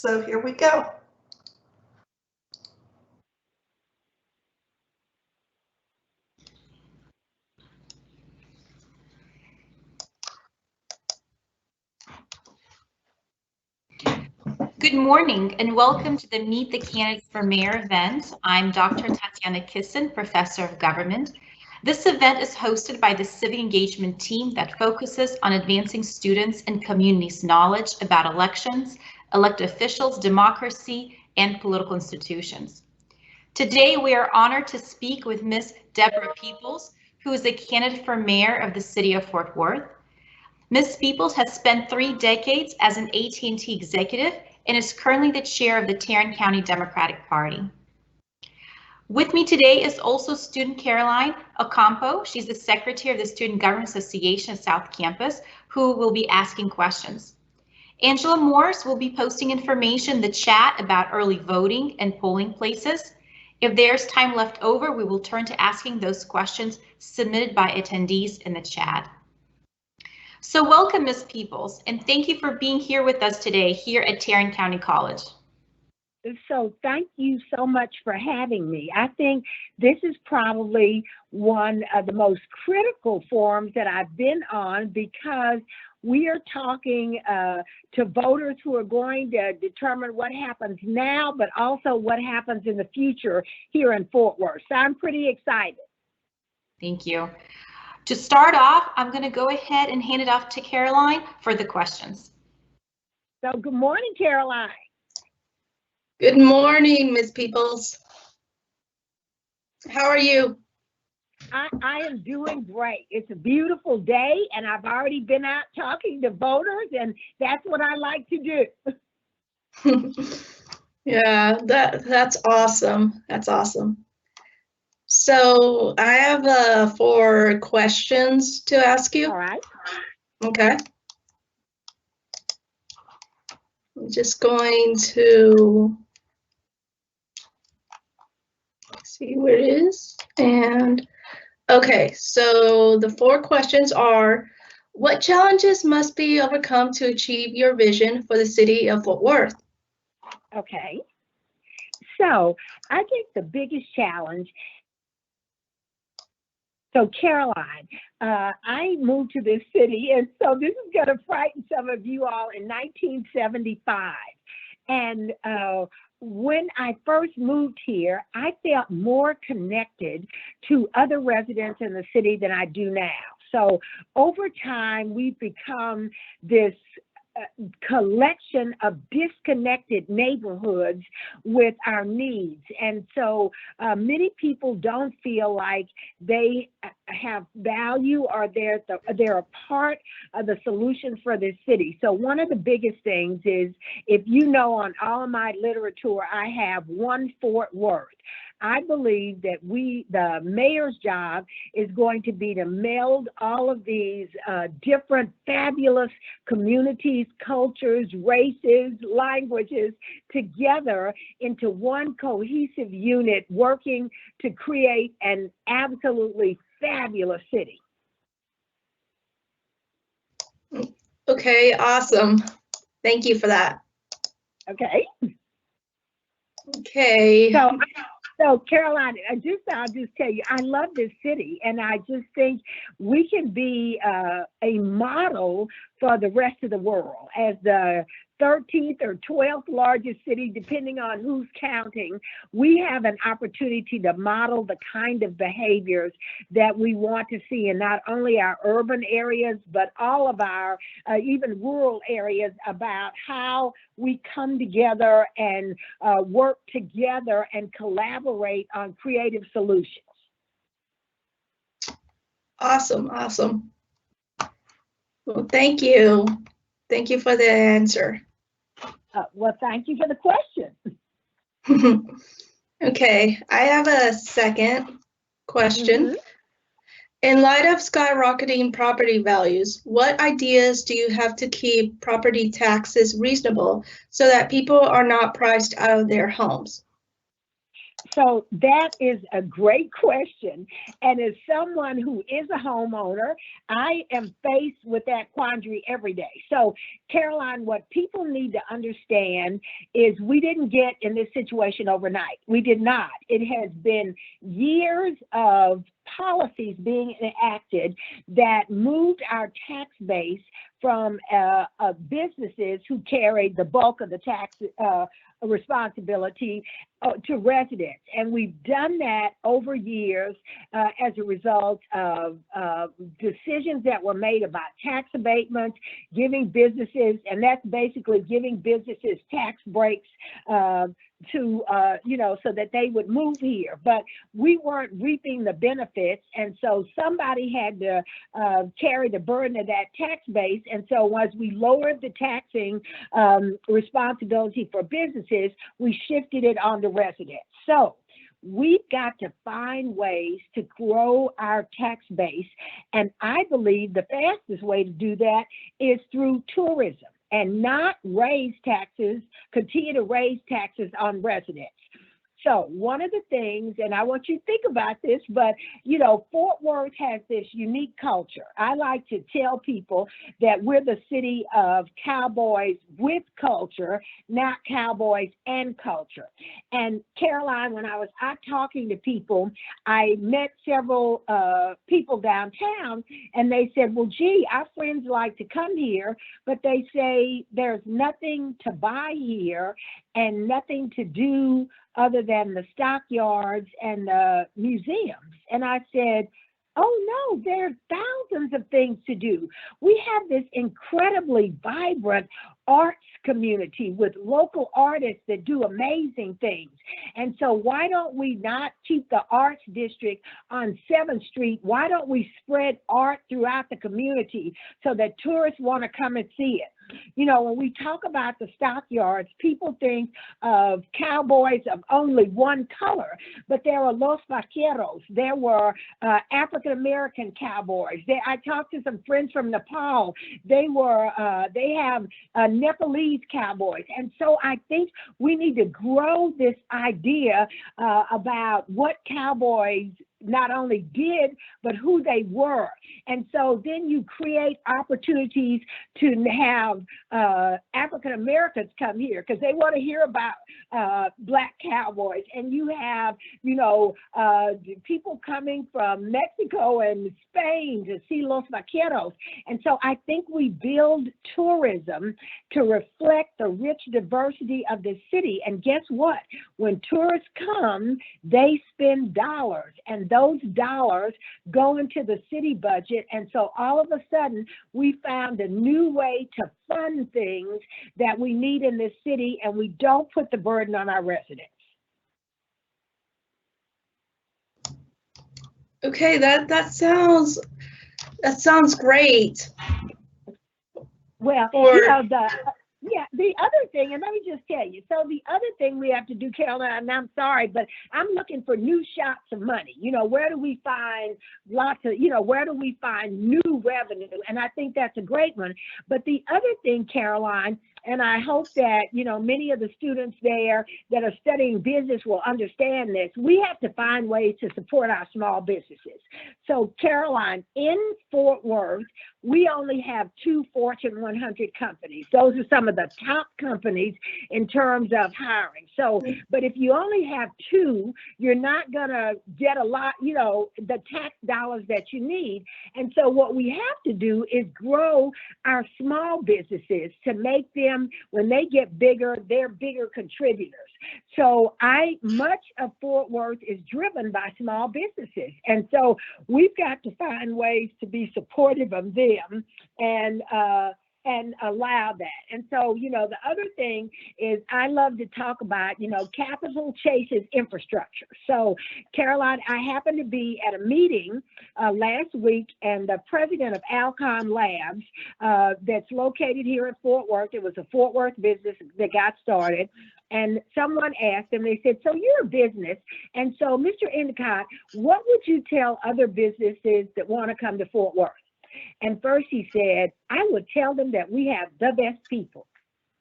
So here we go. Good morning and welcome to the Meet the Candidates for Mayor event. I'm Dr. Tatiana Kissen, Professor of Government. This event is hosted by the Civic Engagement team that focuses on advancing students and communities' knowledge about elections, elected officials, democracy, and political institutions. Today, we are honored to speak with Ms. Deborah Peoples, who is a candidate for mayor of the city of Fort Worth. Ms. Peoples has spent 3 decades as an AT&T executive and is currently the chair of the Tarrant County Democratic Party. With me today is also student Caroline Ocampo. She's the secretary of the Student Government Association at South Campus, who will be asking questions. Angela Morris will be posting information in the chat about early voting and polling places. If there's time left over, we will turn to asking those questions submitted by attendees in the chat. So welcome, Ms. Peoples, and thank you for being here with us today here at Tarrant County College. So thank you so much for having me. I think this is probably one of the most critical forums that I've been on because we are talking to voters who are going to determine what happens now, but also what happens in the future here in Fort Worth. So I'm pretty excited. Thank you. To start off, I'm going to go ahead and hand it off to Caroline for the questions. So good morning, Caroline. Good morning, Ms. Peoples. How are you? I am doing great. It's a beautiful day, and I've already been out talking to voters, and that's what I like to do. Yeah, that's awesome. That's awesome. So I have 4 questions to ask you. All right. Okay. I'm just going to see where it is. And okay, so the 4 questions are, what challenges must be overcome to achieve your vision for the city of Fort Worth? Okay. So I think the biggest challenge. So Caroline, I moved to this city, and so this is going to frighten some of you all, in 1975. And when I first moved here, I felt more connected to other residents in the city than I do now. So over time, we've become this collection of disconnected neighborhoods with our needs. And so many people don't feel like they have value or they're a part of the solution for this city. So one of the biggest things is, if you know, on all of my literature, I have one Fort Worth. I believe that the mayor's job is going to be to meld all of these different fabulous communities, cultures, races, languages together into one cohesive unit, working to create an absolutely fabulous city. Okay, awesome. Thank you for that. Okay. Okay. So Caroline, I'll just tell you, I love this city, and I just think we can be a model for the rest of the world. As the 13th or 12th largest city, depending on who's counting, we have an opportunity to model the kind of behaviors that we want to see in not only our urban areas, but all of our even rural areas, about how we come together and work together and collaborate on creative solutions. Awesome, awesome. Well, thank you. Thank you for the answer. Well, thank you for the question. Okay, I have a second question. Mm-hmm. In light of skyrocketing property values, what ideas do you have to keep property taxes reasonable so that people are not priced out of their homes? So that is a great question. And as someone who is a homeowner, I am faced with that quandary every day. So Caroline, what people need to understand is we didn't get in this situation overnight. We did not. It has been years of policies being enacted that moved our tax base from businesses who carried the bulk of the tax responsibility to residents. And we've done that over years as a result of decisions that were made about tax abatements, giving businesses, and that's basically giving businesses tax breaks to, so that they would move here. But we weren't reaping the benefits. And so somebody had to carry the burden of that tax base. And so as we lowered the taxing responsibility for businesses, we shifted it on to residents. So we've got to find ways to grow our tax base. And I believe the fastest way to do that is through tourism and not raise taxes, continue to raise taxes on residents. So one of the things, and I want you to think about this, but Fort Worth has this unique culture. I like to tell people that we're the city of cowboys with culture, not cowboys and culture. And Caroline, when I was out talking to people, I met several people downtown, and they said, well, gee, our friends like to come here, but they say there's nothing to buy here and nothing to do other than the stockyards and the museums. And I said, oh no, there are thousands of things to do. We have this incredibly vibrant arts community with local artists that do amazing things. And so why don't we not keep the arts district on 7th Street? Why don't we spread art throughout the community so that tourists want to come and see it? When we talk about the stockyards, people think of cowboys of only one color, but there are Los Vaqueros. There were African-American cowboys. I talked to some friends from Nepal. They have Nepalese cowboys. And so I think we need to grow this idea about what cowboys not only did, but who they were. And so then you create opportunities to have African Americans come here because they want to hear about Black cowboys. And you have, people coming from Mexico and Spain to see Los Vaqueros. And so I think we build tourism to reflect the rich diversity of the city. And guess what? When tourists come, they spend dollars, and those dollars go into the city budget. And so all of a sudden, we found a new way to fund things that we need in this city, and we don't put the burden on our residents. Okay, that sounds great. Well, the other thing, and let me just tell you, so the other thing we have to do, Caroline, and I'm sorry, but I'm looking for new shots of money. Where do we find where do we find new revenue? And I think that's a great one. But the other thing, Caroline, and I hope that, many of the students there that are studying business will understand this. We have to find ways to support our small businesses. So, Caroline, in Fort Worth, we only have 2 Fortune 100 companies. Those are some of the top companies in terms of hiring. So, but if you only have 2, you're not going to get a lot, the tax dollars that you need. And so what we have to do is grow our small businesses to make them, when they get bigger, they're bigger contributors. So much of Fort Worth is driven by small businesses. And so we've got to find ways to be supportive of them and allow that. And so, the other thing is I love to talk about, capital chases infrastructure. So, Caroline, I happened to be at a meeting last week, and the president of Alcon Labs that's located here in Fort Worth, it was a Fort Worth business that got started. And someone asked him, they said, so you're a business. And so, Mr. Endicott, what would you tell other businesses that want to come to Fort Worth? And first he said, I would tell them that we have the best people.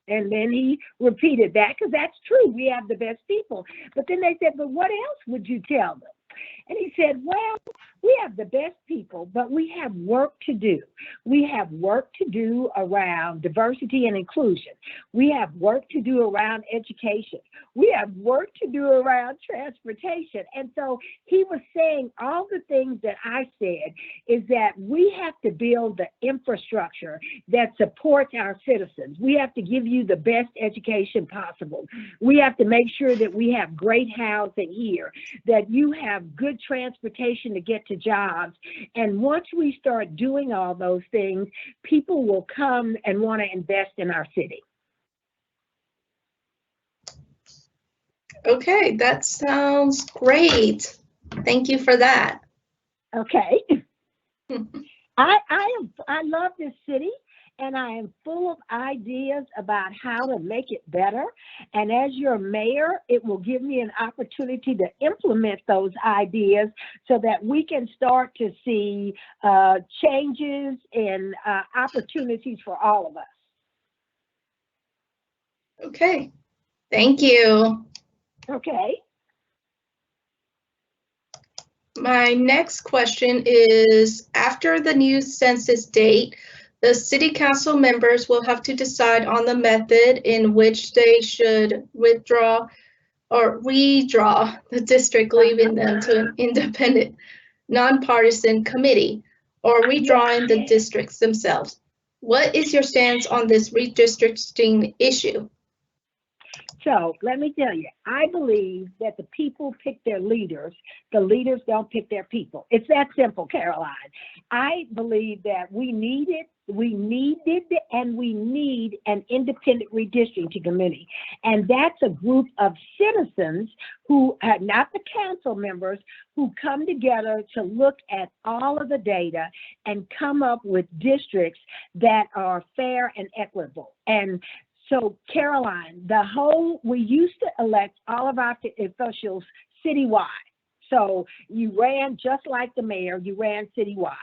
And then he repeated that because that's true. We have the best people. But then they said, but what else would you tell them? And he said, well, we have the best people, but we have work to do. We have work to do around diversity and inclusion. We have work to do around education. We have work to do around transportation. And so he was saying all the things that I said is that we have to build the infrastructure that supports our citizens. We have to give you the best education possible. We have to make sure that we have great housing here, that you have good transportation to get to jobs. And once we start doing all those things, people will come and want to invest in our city. Okay, that sounds great. Thank you for that. Okay. I love this city, and I am full of ideas about how to make it better. And as your mayor, it will give me an opportunity to implement those ideas so that we can start to see changes and opportunities for all of us. Okay, thank you. Okay. My next question is, after the new census date, the city council members will have to decide on the method in which they should withdraw or redraw the district, leaving them to an independent, nonpartisan committee, or redrawing the districts themselves. What is your stance on this redistricting issue? So let me tell you, I believe that the people pick their leaders. The leaders don't pick their people. It's that simple, Caroline. I believe that we needed and we need an independent redistricting committee. And that's a group of citizens who are not the council members, who come together to look at all of the data and come up with districts that are fair and equitable. And so, Caroline, we used to elect all of our officials citywide. So you ran just like the mayor, you ran citywide.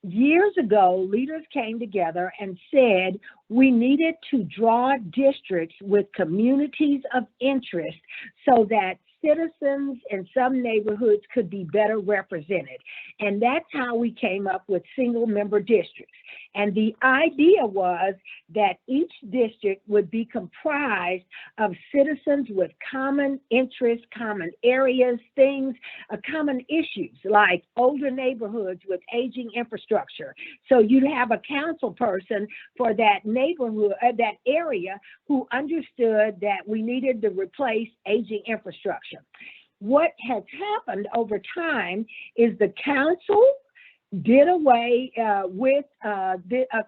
Years ago, leaders came together and said we needed to draw districts with communities of interest so that citizens in some neighborhoods could be better represented. And that's how we came up with single member districts. And the idea was that each district would be comprised of citizens with common interests, common areas, common issues like older neighborhoods with aging infrastructure. So you'd have a council person for that neighborhood, that area, who understood that we needed to replace aging infrastructure. What has happened over time is the council did away with a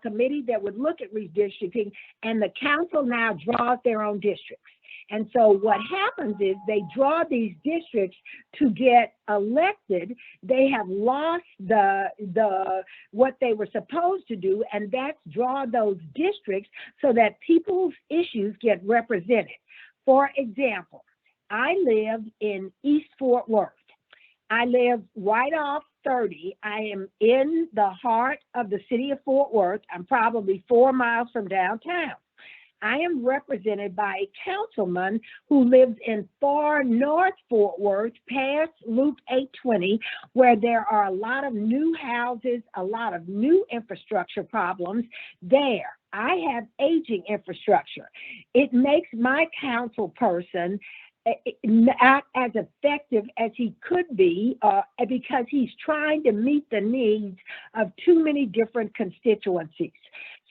committee that would look at redistricting, and the council now draws their own districts. And so what happens is they draw these districts to get elected. They have lost what they were supposed to do, and that's draw those districts so that people's issues get represented. For example, I lived in East Fort Worth. I live right off 30. I am in the heart of the city of Fort Worth. I'm probably 4 miles from downtown. I am represented by a councilman who lives in far north Fort Worth, past Loop 820, where there are a lot of new houses, a lot of new infrastructure problems there. I have aging infrastructure. It makes my council person not as effective as he could be because he's trying to meet the needs of too many different constituencies.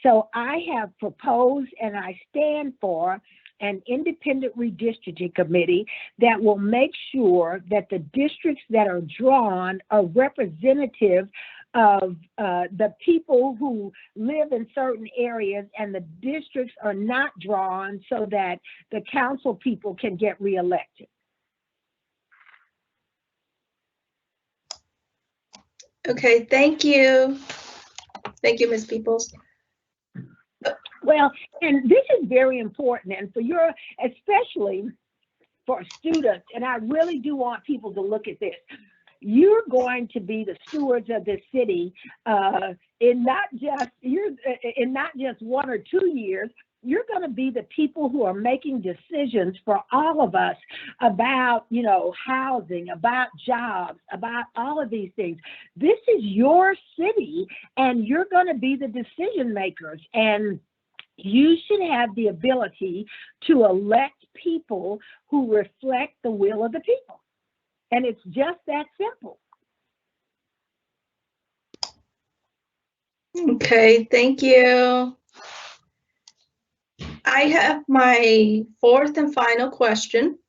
So I have proposed and I stand for an independent redistricting committee that will make sure that the districts that are drawn are representative of the people who live in certain areas, and the districts are not drawn so that the council people can get reelected. Okay, thank you. Thank you, Ms. Peoples. Well, and this is very important, and especially for students, and I really do want people to look at this. You're going to be the stewards of this city in not just 1 or 2 years. you're going to be the people who are making decisions for all of us about, you know, housing, about jobs, about all of these things. This is your city, and you're going to be the decision makers. And you should have the ability to elect people who reflect the will of the people. And it's just that simple. Okay, thank you. I have my fourth and final question.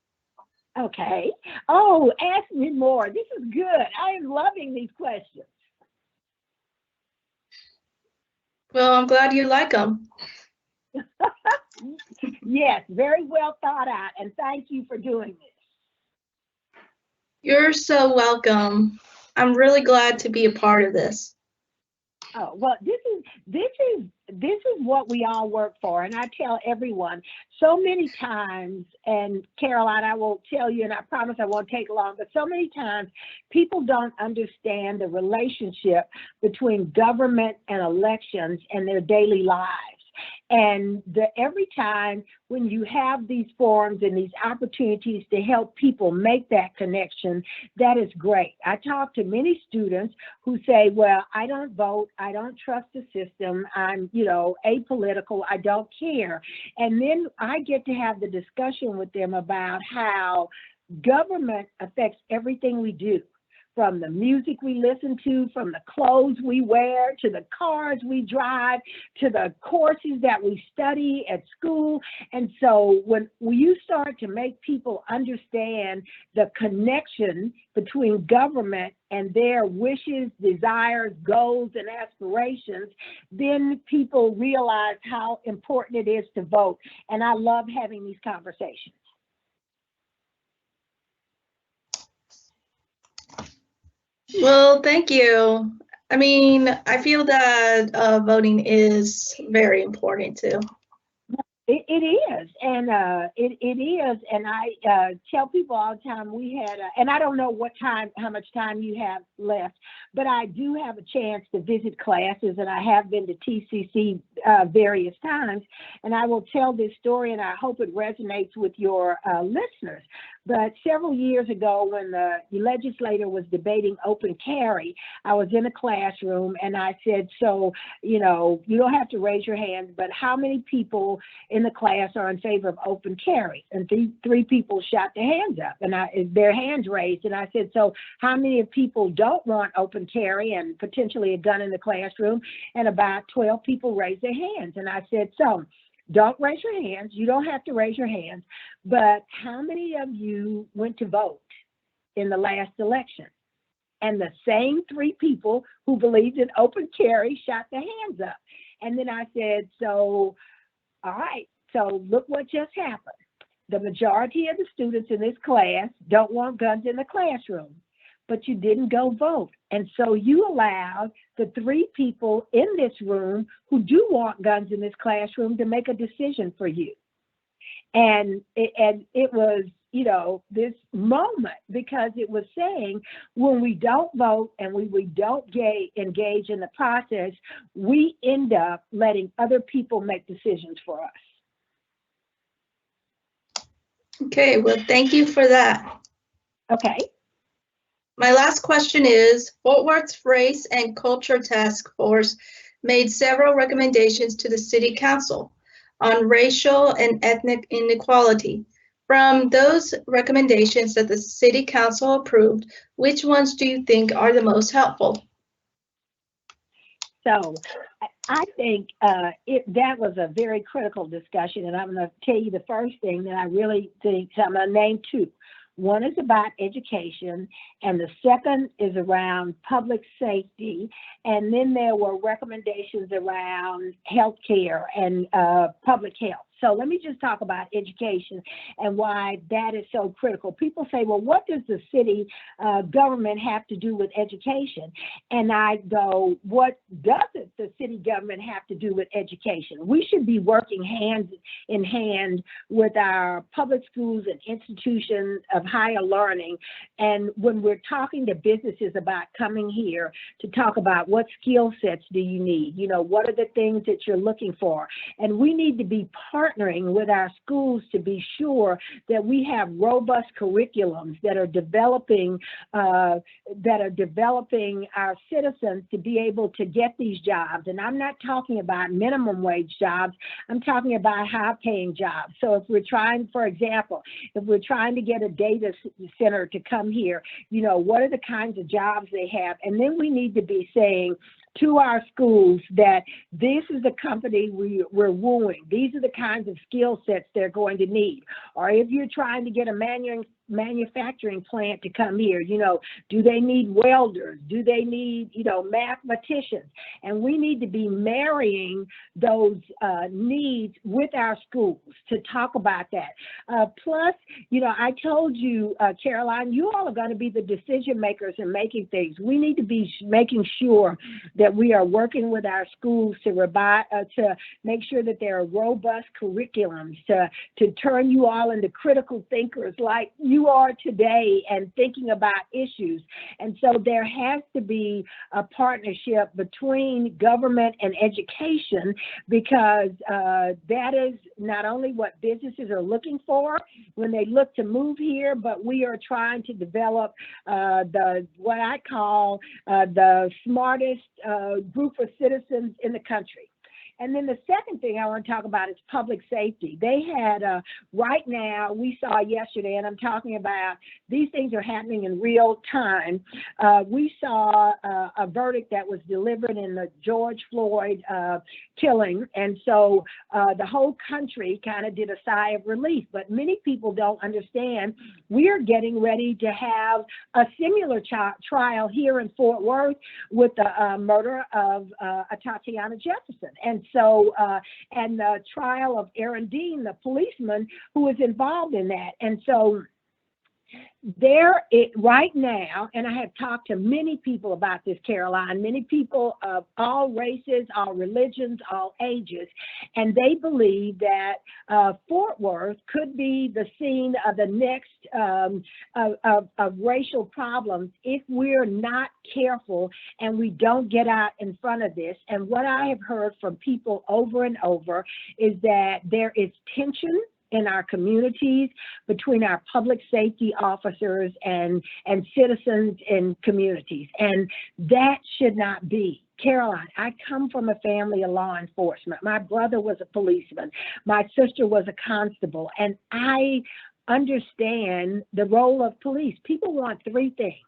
Okay. Oh, ask me more. This is good. I am loving these questions. Well, I'm glad you like them. Yes, very well thought out, and thank you for doing this. You're so welcome. I'm really glad to be a part of this. Oh, well, this is what we all work for, and I tell everyone so many times, and Caroline, I will tell you, and I promise I won't take long, but so many times people don't understand the relationship between government and elections and their daily lives. And every time when you have these forums and these opportunities to help people make that connection, that is great. I talk to many students who say, well, I don't vote, I don't trust the system, I'm, you know, apolitical, I don't care. And then I get to have the discussion with them about how government affects everything we do. From the music we listen to, from the clothes we wear, to the cars we drive, to the courses that we study at school. And so when you start to make people understand the connection between government and their wishes, desires, goals, and aspirations, then people realize how important it is to vote. And I love having these conversations. Well, thank you. I mean, I feel that voting is very important too. It is, and it is, and I tell people all the time. We had, and I don't know how much time you have left, but I do have a chance to visit classes, and I have been to TCC various times, and I will tell this story, and I hope it resonates with your listeners. But several years ago, when the legislator was debating open carry, I was in a classroom, and I said, so, you know, you don't have to raise your hands, but how many people in the class are in favor of open carry? And three people shot their hands up, and their hands raised. And I said, so how many of people don't want open carry and potentially a gun in the classroom? And about 12 people raised their hands. And I said, so don't raise your hands. You don't have to raise your hands. But how many of you went to vote in the last election? And the same three people who believed in open carry shot their hands up. And then I said, so, all right, so look what just happened. The majority of the students in this class don't want guns in the classroom, but you didn't go vote. And so you allowed the three people in this room who do want guns in this classroom to make a decision for you. And it was, you know, this moment, because it was saying when we don't vote and we don't engage in the process, we end up letting other people make decisions for us. Okay, well, thank you for that. Okay. My last question is, Fort Worth's Race and Culture Task Force made several recommendations to the City Council on racial and ethnic inequality. From those recommendations that the City Council approved, which ones do you think are the most helpful? So I think that was a very critical discussion, and I'm going to tell you the first thing that I really think, so I'm going to name two. One is about education, and the second is around public safety. And then there were recommendations around healthcare and public health. So let me just talk about education and why that is so critical. People say, well, what does the city government have to do with education? And I go, what doesn't the city government have to do with education? We should be working hand in hand with our public schools and institutions of higher learning. And when we're talking to businesses about coming here to talk about what skill sets do you need, you know, what are the things that you're looking for? And we need to be partnering with our schools to be sure that we have robust curriculums that are developing our citizens to be able to get these jobs. And I'm not talking about minimum wage jobs. I'm talking about high-paying jobs. So if we're trying, for example, if we're trying to get a data center to come here, you know, what are the kinds of jobs they have? And then we need to be saying to our schools that this is the company we're wooing. These are the kinds of skill sets they're going to need. Or if you're trying to get a manufacturing plant to come here, you know, do they need welders? Do they need, you know, mathematicians? And we need to be marrying those needs with our schools to talk about that. Plus, you know, I told you, Caroline, you all are going to be the decision makers in making things. We need to be making sure that we are working with our schools to make sure that there are robust curriculums to turn you all into critical thinkers like you are today and thinking about issues. And so there has to be a partnership between government and education, because that is not only what businesses are looking for when they look to move here, but we are trying to develop what I call the smartest group of citizens in the country. And then the second thing I want to talk about is public safety. They had, right now, we saw yesterday, and I'm talking about these things are happening in real time. We saw a verdict that was delivered in the George Floyd killing. And so the whole country kind of did a sigh of relief. But many people don't understand we are getting ready to have a similar trial here in Fort Worth with the murder of Tatiana Jefferson. And so, and the trial of Aaron Dean, the policeman who was involved in that. And so right now, and I have talked to many people about this, Caroline, many people of all races, all religions, all ages, and they believe that Fort Worth could be the scene of the next of racial problems if we're not careful and we don't get out in front of this. And what I have heard from people over and over is that there is tension in our communities between our public safety officers and citizens in communities. And that should not be. Caroline, I come from a family of law enforcement. My brother was a policeman. My sister was a constable. And I understand the role of police. People want three things.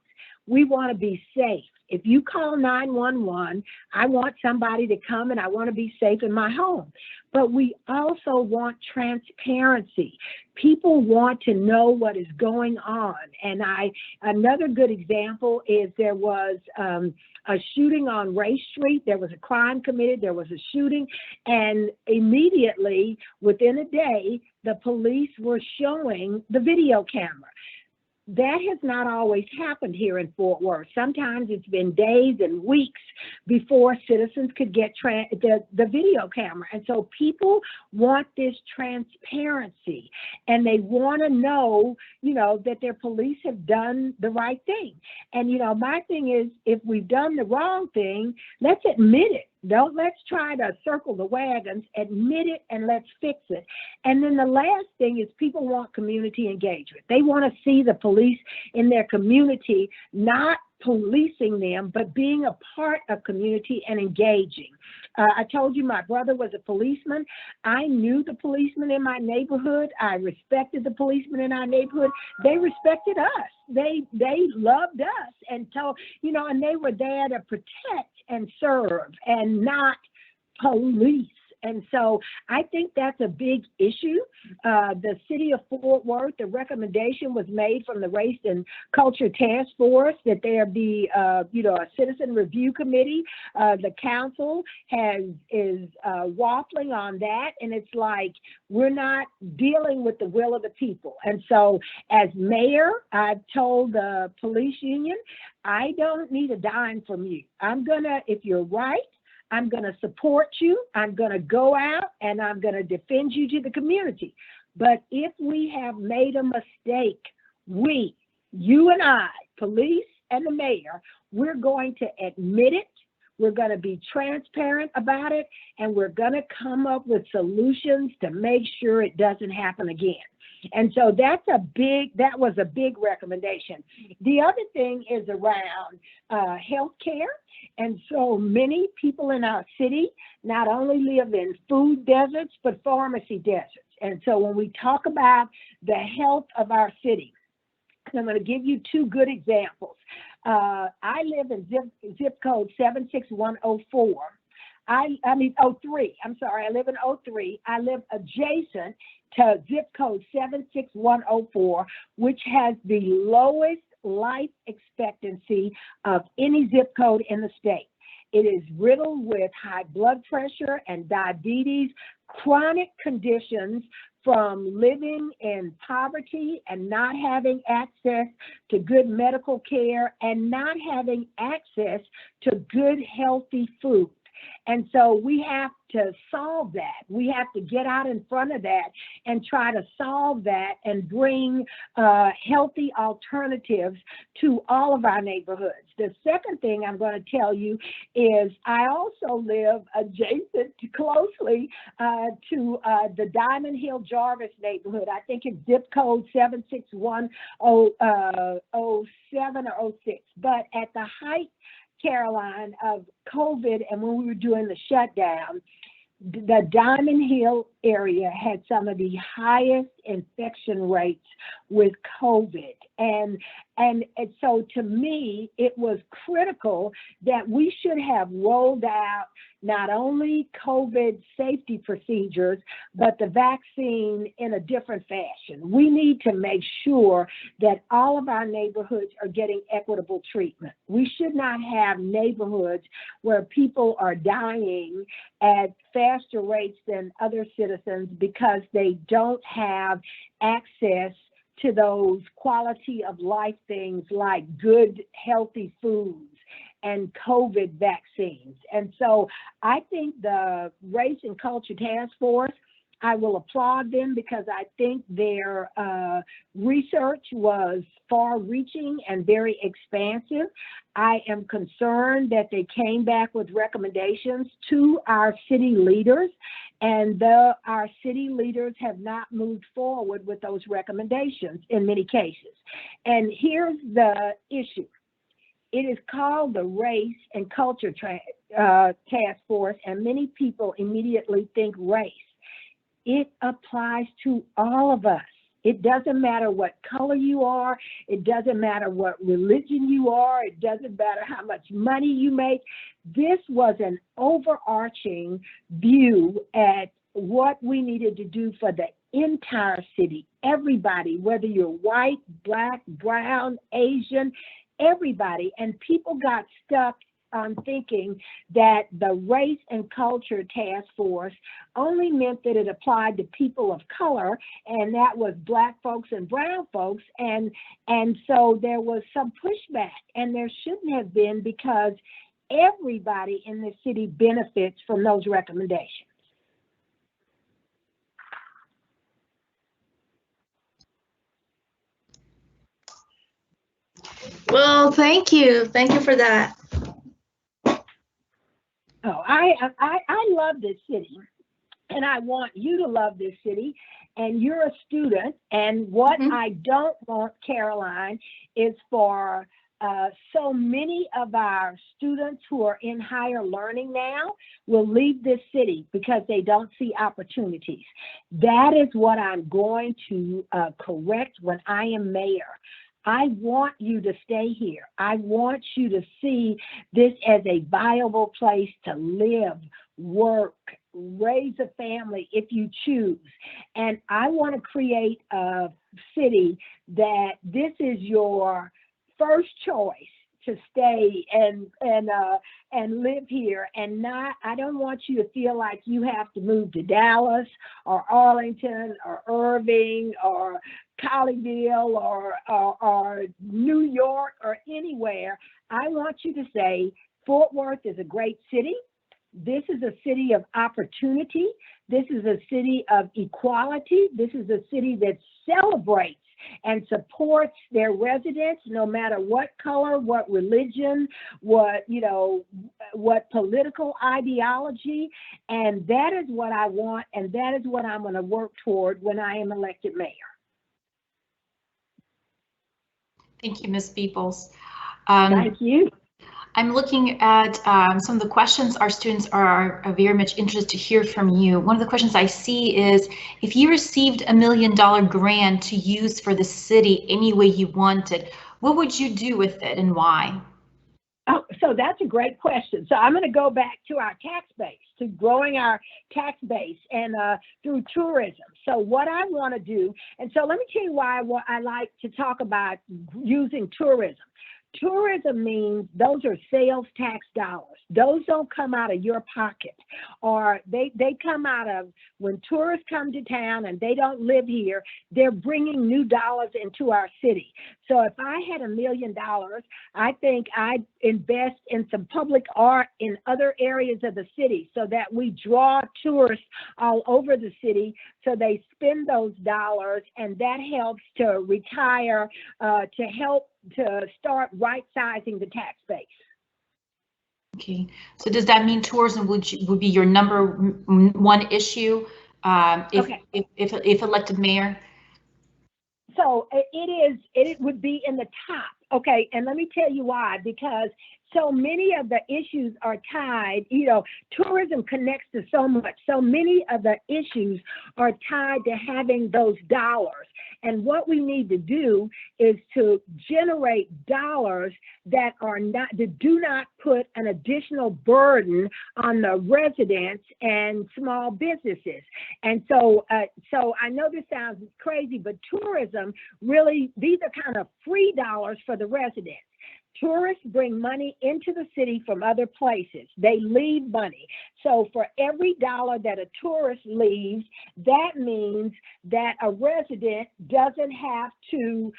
We want to be safe. If you call 911, I want somebody to come and I want to be safe in my home. But we also want transparency. People want to know what is going on. And another good example is there was a shooting on Race Street. There was a crime committed. There was a shooting. And immediately, within a day, the police were showing the video camera. That has not always happened here in Fort Worth. Sometimes it's been days and weeks before citizens could get the video camera. And so people want this transparency, and they want to know, you know, that their police have done the right thing. And, you know, my thing is, if we've done the wrong thing, let's admit it. Let's try to circle the wagons, admit it, and let's fix it. And then the last thing is people want community engagement. They want to see the police in their community, not policing them, but being a part of community and engaging. I told you my brother was a policeman. I knew the policemen in my neighborhood. I respected the policemen in our neighborhood. They respected us. They loved us, and you know, and they were there to protect and serve and not police. And so I think that's a big issue. The city of Fort Worth, the recommendation was made from the Race and Culture Task Force that there be, a citizen review committee. The council is waffling on that, and it's like we're not dealing with the will of the people. And so as mayor, I've told the police union, I don't need a dime from you. If you're right, I'm going to support you. I'm going to go out and I'm going to defend you to the community. But if we have made a mistake, you and I, police and the mayor, we're going to admit it. We're going to be transparent about it, and we're going to come up with solutions to make sure it doesn't happen again. And so that was a big recommendation. The other thing is around healthcare. And so many people in our city not only live in food deserts, but pharmacy deserts. And so when we talk about the health of our city, I'm going to give you two good examples. I live in zip code 76104. I live in 03. I live adjacent to zip code 76104, which has the lowest life expectancy of any zip code in the state. It is riddled with high blood pressure and diabetes, chronic conditions from living in poverty and not having access to good medical care and not having access to good, healthy food. And so we have to solve that. We have to get out in front of that and try to solve that and bring healthy alternatives to all of our neighborhoods. The second thing I'm going to tell you is I also live adjacent closely to the Diamond Hill Jarvis neighborhood. I think it's zip code 76107 or 06. But at the height, Caroline, of COVID and when we were doing the shutdown, the Diamond Hill area had some of the highest infection rates with COVID. And so to me, it was critical that we should have rolled out not only COVID safety procedures, but the vaccine in a different fashion. We need to make sure that all of our neighborhoods are getting equitable treatment. We should not have neighborhoods where people are dying at faster rates than other citizens because they don't have access to those quality of life things like good, healthy foods and COVID vaccines. And so I think the Race and Culture Task Force, I will applaud them because I think their research was far-reaching and very expansive. I am concerned that they came back with recommendations to our city leaders, and our city leaders have not moved forward with those recommendations in many cases. And here's the issue. It is called the Race and Culture Task Force, and many people immediately think race. It applies to all of us. It doesn't matter what color you are. It doesn't matter what religion you are. It doesn't matter how much money you make. This was an overarching view at what we needed to do for the entire city. Everybody, whether you're white, black, brown, Asian, everybody. And people got stuck on thinking that the Race and Culture Task Force only meant that it applied to people of color, and that was Black folks and brown folks. And so there was some pushback, and there shouldn't have been, because everybody in the city benefits from those recommendations. Well, thank you. Thank you for that. Oh, I love this city, and I want you to love this city, and you're a student, and what I don't want, Caroline, is for so many of our students who are in higher learning now will leave this city because they don't see opportunities. That is what I'm going to correct when I am mayor. I want you to stay here. I want you to see this as a viable place to live, work, raise a family if you choose. And I want to create a city that this is your first choice to stay and live here, and not, I don't want you to feel like you have to move to Dallas or Arlington or Irving or Colleyville or New York or anywhere. I want you to say Fort Worth is a great city. This is a city of opportunity. This is a city of equality. This is a city that celebrates and supports their residents, no matter what color, what religion, what political ideology. And that is what I want, and that is what I'm going to work toward when I am elected mayor. Thank you, Ms. Peoples. Thank you. I'm looking at some of the questions our students are very much interested to hear from you. One of the questions I see is, if you received $1 million grant to use for the city any way you wanted, what would you do with it and why? Oh, so that's a great question. So I'm going to go back to our tax base, to growing our tax base and through tourism. So what I want to do, and so let me tell you why I like to talk about using tourism. Tourism means those are sales tax dollars. Those don't come out of your pocket, or they come out of, when tourists come to town and they don't live here, they're bringing new dollars into our city. So if I had $1 million, I think I'd invest in some public art in other areas of the city so that we draw tourists all over the city, so they spend those dollars, and that helps to retire, to help to start right-sizing the tax base. Okay, so does that mean tourism would be your number one issue if elected mayor? So it would be in the top. Okay, and let me tell you why, because so many of the issues are tied, tourism connects to so much. So many of the issues are tied to having those dollars. And what we need to do is to generate dollars that do not put an additional burden on the residents and small businesses. And so I know this sounds crazy, but tourism really, these are kind of free dollars for the residents. Tourists bring money into the city from other places. They leave money. So for every dollar that a tourist leaves, that means that a resident doesn't have to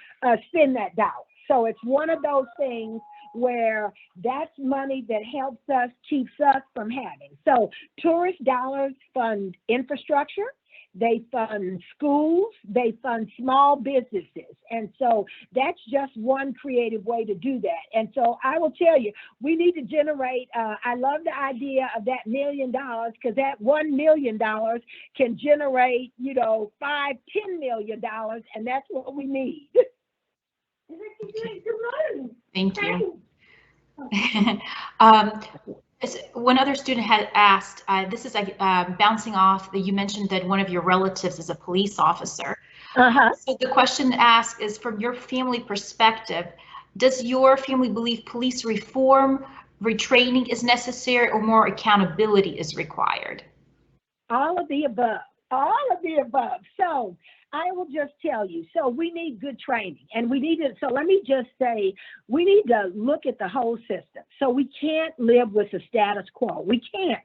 spend that dollar. So it's one of those things where that's money that helps us, keeps us from having. So tourist dollars fund infrastructure. They fund schools, they fund small businesses. And so that's just one creative way to do that. And so I will tell you, we need to generate, I love the idea of that $1 million, because that $1 million can generate, $5, $10 million, and that's what we need. Thank you. One other student had asked, this is bouncing off that you mentioned that one of your relatives is a police officer. So the question asked is, from your family perspective, does your family believe police reform, retraining is necessary, or more accountability is required? All of the above. All of the above. So I will just tell you, so we need good training, and we need to, so let me just say, we need to look at the whole system. So we can't live with the status quo. We can't.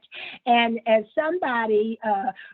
And as somebody,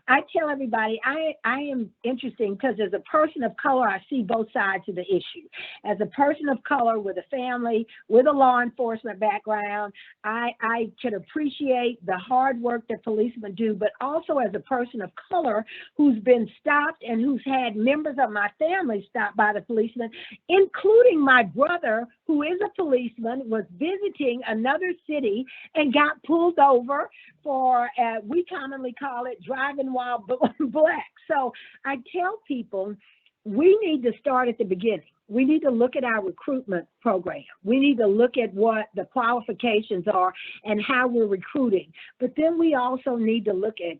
I tell everybody, I am interesting because as a person of color, I see both sides of the issue. As a person of color with a family, with a law enforcement background, I can appreciate the hard work that policemen do, but also as a person of color who's been stopped and who's had members of my family stopped by the policeman, including my brother, who is a policeman, was visiting another city and got pulled over for, we commonly call it driving while black. So I tell people, we need to start at the beginning. We need to look at our recruitment program. We need to look at what the qualifications are and how we're recruiting. But then we also need to look at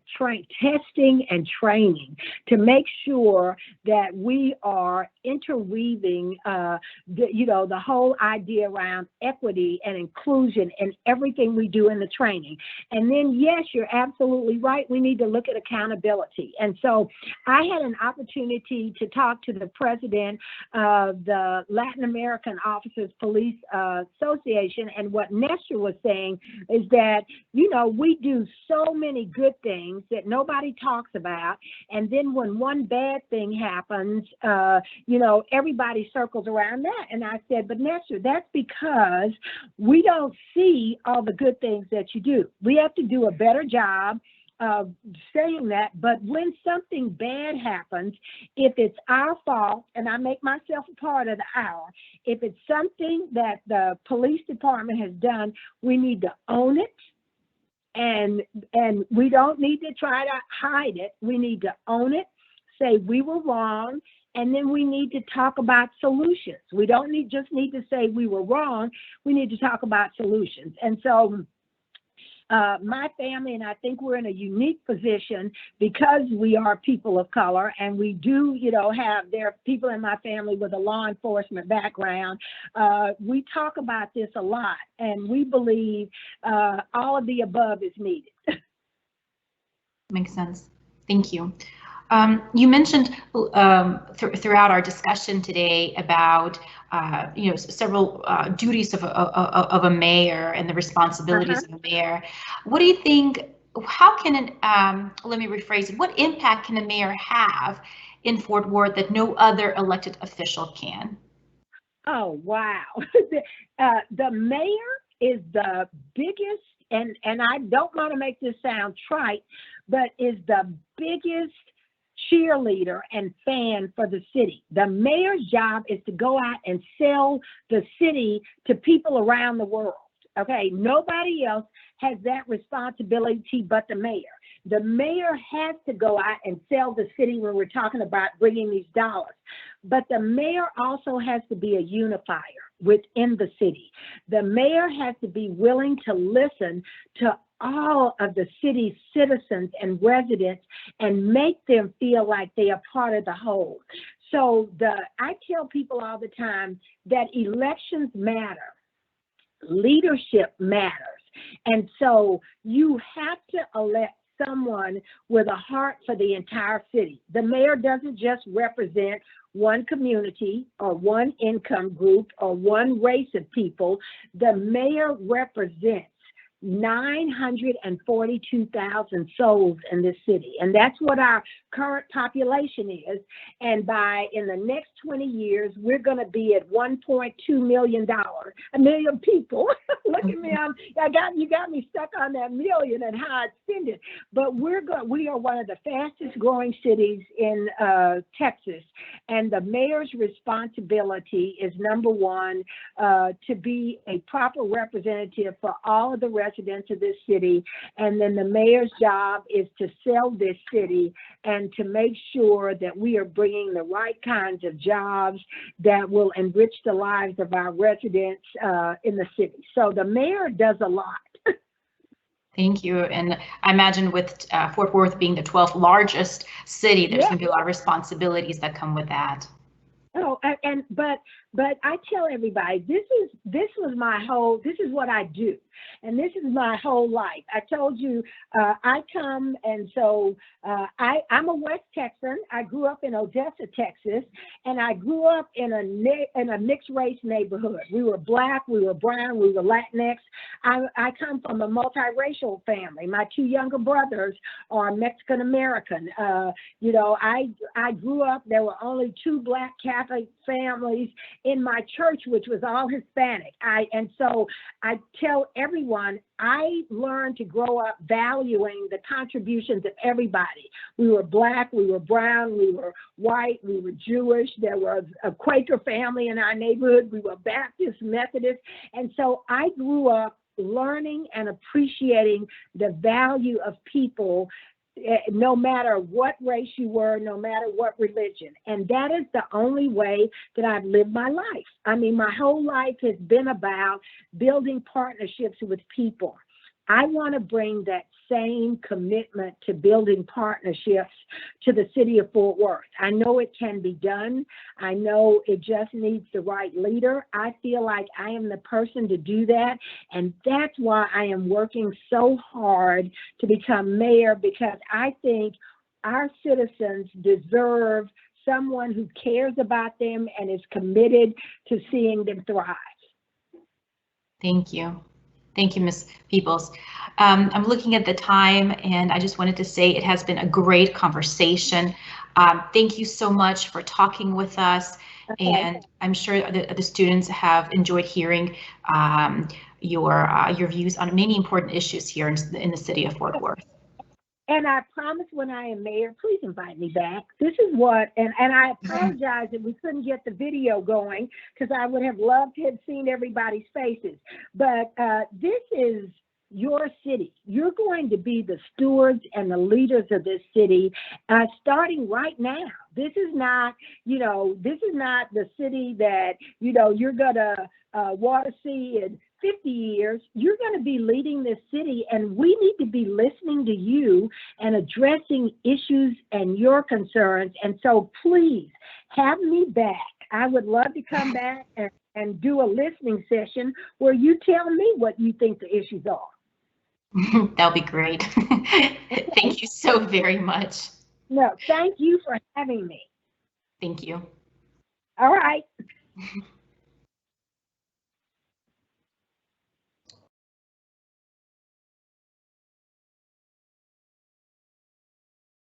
testing and training to make sure that we are interweaving, the whole idea around equity and inclusion in everything we do in the training. And then, yes, you're absolutely right. We need to look at accountability. And so I had an opportunity to talk to the president of the Latin American Officers Police Association, and what Nestor was saying is that, we do so many good things that nobody talks about, and then when one bad thing happens, everybody circles around that. And I said, but Nestor, that's because we don't see all the good things that you do. We have to do a better job saying that. But when something bad happens, if it's our fault, and I make myself a part of the our, if it's something that the police department has done, we need to own it. And we don't need to try to hide it. We need to own it, say we were wrong, and then we need to talk about solutions. We don't just need to say we were wrong. We need to talk about solutions. And so my family, and I think we're in a unique position because we are people of color, and we do, there are people in my family with a law enforcement background. We talk about this a lot, and we believe all of the above is needed. Makes sense. Thank you. You mentioned throughout our discussion today about several duties of a mayor and the responsibilities of a mayor. What do you think? How can let me rephrase it. What impact can a mayor have in Fort Worth that no other elected official can? Oh, wow. The mayor is the biggest, and I don't want to make this sound trite, but is the biggest cheerleader and fan for the city. The mayor's job is to go out and sell the city to people around the world. Okay, nobody else has that responsibility but the mayor. The mayor has to go out and sell the city when we're talking about bringing these dollars. But the mayor also has to be a unifier within the city. The mayor has to be willing to listen to all of the city's citizens and residents and make them feel like they are part of the whole. So I tell people all the time that elections matter. Leadership matters. And so you have to elect someone with a heart for the entire city. The mayor doesn't just represent one community or one income group or one race of people. The mayor represents 942,000 souls in this city. And that's what our current population is. And in the next 20 years, we're going to be at $1.2 million, a million people. Look at me, you got me stuck on that million and how I spend it. But we are one of the fastest growing cities in Texas. And the mayor's responsibility is, number one, to be a proper representative for all of the residents of this city. And then the mayor's job is to sell this city and to make sure that we are bringing the right kinds of jobs that will enrich the lives of our residents in the city. So the mayor does a lot. Thank you. And I imagine with Fort Worth being the 12th largest city, there's going to be a lot of responsibilities that come with that. Oh, but I tell everybody, this is what I do. And this is my whole life. I told you, I come, and so I'm a West Texan. I grew up in Odessa, Texas, and I grew up in a mixed race neighborhood. We were Black, we were brown, we were Latinx. I come from a multiracial family. My two younger brothers are Mexican American. I grew up, there were only two Black Catholic families in my church, which was all Hispanic. And so I tell everyone, I learned to grow up valuing the contributions of everybody. We were Black, we were brown, we were white, we were Jewish. There was a Quaker family in our neighborhood. We were Baptist, Methodist. And so I grew up learning and appreciating the value of people no matter what race you were, no matter what religion. And that is the only way that I've lived my life. I mean, my whole life has been about building partnerships with people. I want to bring that same commitment to building partnerships to the city of Fort Worth. I know it can be done. I know it just needs the right leader. I feel like I am the person to do that. And that's why I am working so hard to become mayor, because I think our citizens deserve someone who cares about them and is committed to seeing them thrive. Thank you. Thank you, Ms. Peoples. I'm looking at the time, and I just wanted to say it has been a great conversation. Thank you so much for talking with us, okay. And I'm sure the students have enjoyed hearing your views on many important issues here in the city of Fort Worth. And I promise when I am mayor, please invite me back. This is what, and I apologize that we couldn't get the video going, because I would have loved to have seen everybody's faces. But this is your city. You're going to be the stewards and the leaders of this city, starting right now. This is not, this is not the city that, you're going to want to see in 50 years. You're going to be leading this city, and we need to be listening to you and addressing issues and your concerns. And so please have me back. I would love to come back and do a listening session where you tell me what you think the issues are. That'll be great. Thank you so very much. No, thank you for having me. Thank you. All right.